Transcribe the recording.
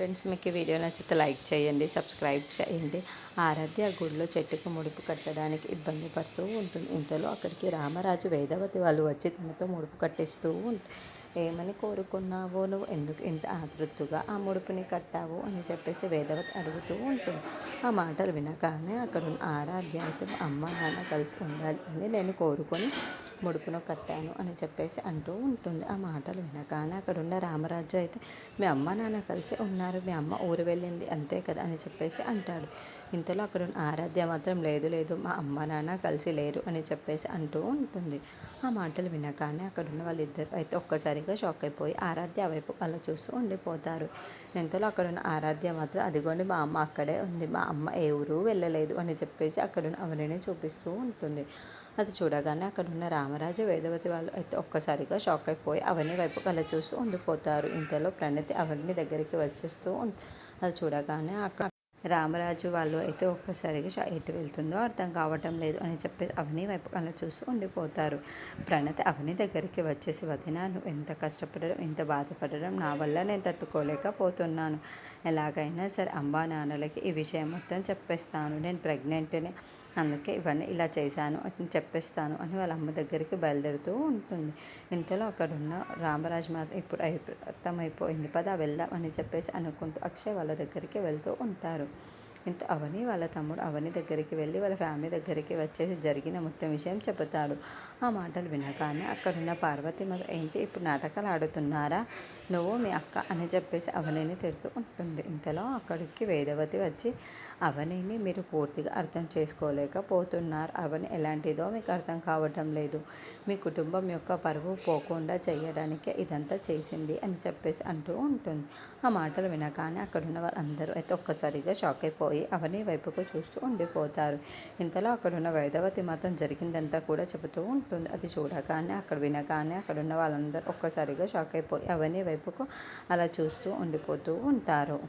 Friends, మీకు ఈ video నచ్చితే లైక్ చేయండి, సబ్స్క్రైబ్ చేయండి. ఆరాధ్య గుడిలో చెట్టుకు ముడుపు కట్టడానికి ఇబ్బంది పడుతూ ఉంటుంది. ఇంతలో అక్కడికి రామరాజు, వేదవతి వాళ్ళు వచ్చి తనతో ముడుపు కట్టిస్తూ ఉంటారు. ఏమని కోరుకున్నావో, నువ్వు ఎందుకు ఇంత ఆతృతగా ఆ ముడుపుని కట్టావు అని చెప్పేసి వేదవతి అడుగుతూ ఉంటుంది. ఆ మాటలు వినగానే అక్కడున్న ఆరాధ్య అయితే అమ్మ నాన్న కలిసి ఉండాలి అని నేను కోరుకొని ముడుపును కట్టాను అని చెప్పేసి అంటూ ఉంటుంది. ఆ మాటలు వినగానే అక్కడున్న రామరాజు అయితే, మీ అమ్మ నాన్న కలిసి ఉన్నారు, మీ అమ్మ ఊరు వెళ్ళింది అంతే కదా అని చెప్పేసి అంటాడు. ఇంతలో అక్కడ ఆరాధ్య మాత్రం లేదు లేదు, మా అమ్మ నాన్న కలిసి లేరు అని చెప్పేసి అంటూ ఉంటుంది. ఆ మాటలు వినగానే అక్కడున్న వాళ్ళిద్దరు అయితే ఒక్కసారిగా షాక్ అయిపోయి ఆరాధ్య వైపు అలా చూస్తూ ఉండిపోతారు. ఇంతలో అక్కడున్న ఆరాధ్య మాత్రం, అదిగోండి మా అమ్మ అక్కడే ఉంది, మా అమ్మ ఏ ఊరు వెళ్ళలేదు అని చెప్పేసి అక్కడున్న అవనిని చూపిస్తూ ఉంటుంది. అది చూడగానే అక్కడున్న రామరాజు, వేదవతి వాళ్ళు అయితే ఒక్కసారిగా షాక్ అయిపోయి అవని వైపు అలా చూస్తూ ఉండిపోతారు. ఇంతలో ప్రణతి అవని దగ్గరికి వచ్చేస్తూ అది చూడగానే రామరాజు వాళ్ళు అయితే ఒక్కసారిగా ఎటు వెళ్తుందో అర్థం కావటం లేదు అని చెప్పి అవని వైపు అలా చూస్తూ ఉండిపోతారు. ప్రణతి అవని దగ్గరికి వచ్చేసి, వదిన నువ్వు ఎంత కష్టపడడం, ఎంత బాధపడడం నా వల్ల నేను తట్టుకోలేకపోతున్నాను. ఎలాగైనా సరే అమ్మా నాన్నలకి ఈ విషయం మొత్తం చెప్పేస్తాను, నేను ప్రెగ్నెంట్ని, అందుకే ఇవన్నీ ఇలా చేశాను అని చెప్పేస్తాను అని వాళ్ళ అమ్మ దగ్గరికి బయలుదేరుతూ ఉంటుంది. ఇంతలో అక్కడున్న రామరాజు మాత్రం ఇప్పుడు అర్థమైపోయింది, పద వెళ్దాం అని చెప్పేసి అనుకుంటూ అక్షయ్ వాళ్ళ దగ్గరికి వెళ్తూ ఉంటారు. ఇంత అవని వాళ్ళ తమ్ముడు అవని దగ్గరికి వెళ్ళి వాళ్ళ ఫ్యామిలీ దగ్గరికి వచ్చేసి జరిగిన మొత్తం విషయం చెబుతాడు. ఆ మాటలు వినగానే అక్కడున్న పార్వతి మాత్రం, ఏంటి ఇప్పుడు నాటకాలు ఆడుతున్నారా నువ్వు మీ అక్క అని చెప్పేసి అవనిని తిడుతూ ఉంటుంది. ఇంతలో అక్కడికి వేదవతి వచ్చి, అవనిని మీరు పూర్తిగా అర్థం చేసుకోలేకపోతున్నారు, అవని ఎలాంటిదో మీకు అర్థం కావటం లేదు, మీ కుటుంబం యొక్క పరువు పోకుండా చేయడానికే ఇదంతా చేసింది అని చెప్పేసి అంటూ ఉంటుంది. ఆ మాటలు వినగానే అక్కడున్న వాళ్ళందరూ అయితే ఒక్కసారిగా షాక్ అయిపోయి అవని వైపుకు చూస్తూ ఉండిపోతారు. ఇంతలో అక్కడున్న వేదవతి మాత్రం జరిగిందంతా కూడా చెబుతూ ఉంటుంది. అది చూడగానే వినగానే అక్కడున్న వాళ్ళందరూ ఒక్కసారిగా షాక్ అయిపోయి అవని వైపుకు అలా చూస్తూ ఉండిపోతూ ఉంటారు.